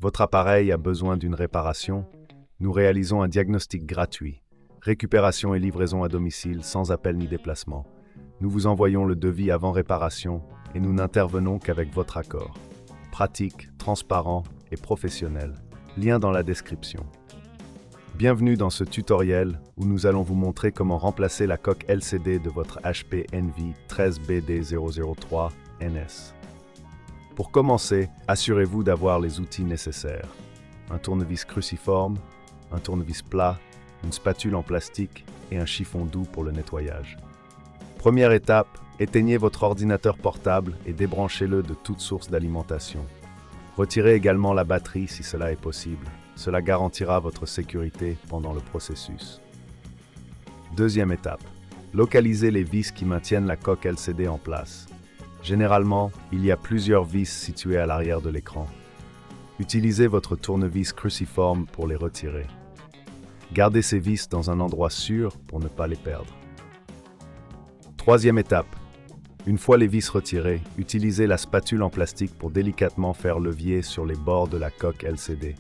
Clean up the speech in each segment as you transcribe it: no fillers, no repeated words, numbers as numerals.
Votre appareil a besoin d'une réparation? Nous réalisons un diagnostic gratuit. Récupération et livraison à domicile sans appel ni déplacement. Nous vous envoyons le devis avant réparation et nous n'intervenons qu'avec votre accord. Pratique, transparent et professionnel. Lien dans la description. Bienvenue dans ce tutoriel où nous allons vous montrer comment remplacer la coque LCD de votre HP Envy 13BD003NS. Pour commencer, assurez-vous d'avoir les outils nécessaires. Un tournevis cruciforme, un tournevis plat, une spatule en plastique et un chiffon doux pour le nettoyage. Première étape, éteignez votre ordinateur portable et débranchez-le de toute source d'alimentation. Retirez également la batterie si cela est possible. Cela garantira votre sécurité pendant le processus. Deuxième étape, localisez les vis qui maintiennent la coque LCD en place. Généralement, il y a plusieurs vis situées à l'arrière de l'écran. Utilisez votre tournevis cruciforme pour les retirer. Gardez ces vis dans un endroit sûr pour ne pas les perdre. Troisième étape, une fois les vis retirées, utilisez la spatule en plastique pour délicatement faire levier sur les bords de la coque LCD.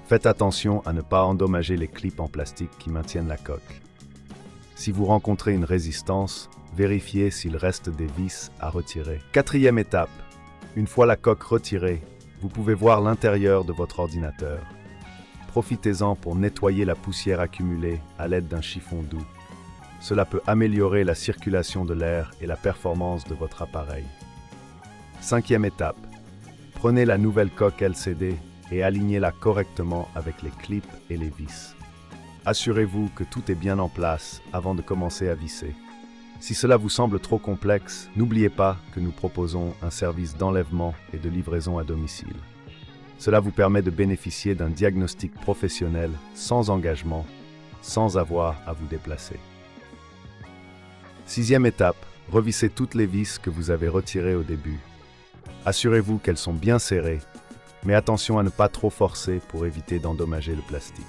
Faites attention à ne pas endommager les clips en plastique qui maintiennent la coque. Si vous rencontrez une résistance, vérifiez s'il reste des vis à retirer. Quatrième étape, une fois la coque retirée, vous pouvez voir l'intérieur de votre ordinateur. Profitez-en pour nettoyer la poussière accumulée à l'aide d'un chiffon doux. Cela peut améliorer la circulation de l'air et la performance de votre appareil. Cinquième étape, prenez la nouvelle coque LCD et alignez-la correctement avec les clips et les vis. Assurez-vous que tout est bien en place avant de commencer à visser. Si cela vous semble trop complexe, n'oubliez pas que nous proposons un service d'enlèvement et de livraison à domicile. Cela vous permet de bénéficier d'un diagnostic professionnel sans engagement, sans avoir à vous déplacer. Sixième étape, revissez toutes les vis que vous avez retirées au début. Assurez-vous qu'elles sont bien serrées, mais attention à ne pas trop forcer pour éviter d'endommager le plastique.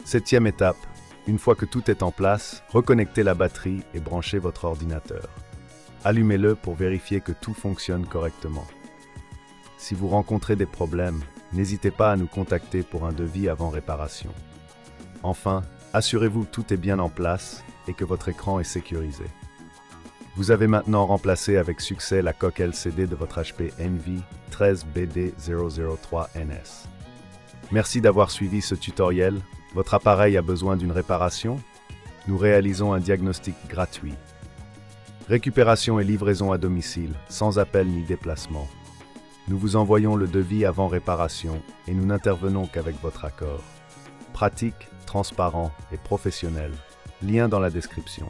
Septième étape, une fois que tout est en place, reconnectez la batterie et branchez votre ordinateur. Allumez-le pour vérifier que tout fonctionne correctement. Si vous rencontrez des problèmes, n'hésitez pas à nous contacter pour un devis avant réparation. Enfin, assurez-vous que tout est bien en place et que votre écran est sécurisé. Vous avez maintenant remplacé avec succès la coque LCD de votre HP Envy 13BD003NS. Merci d'avoir suivi ce tutoriel. Votre appareil a besoin d'une réparation? Nous réalisons un diagnostic gratuit. Récupération et livraison à domicile, sans appel ni déplacement. Nous vous envoyons le devis avant réparation et nous n'intervenons qu'avec votre accord. Pratique, transparent et professionnel. Lien dans la description.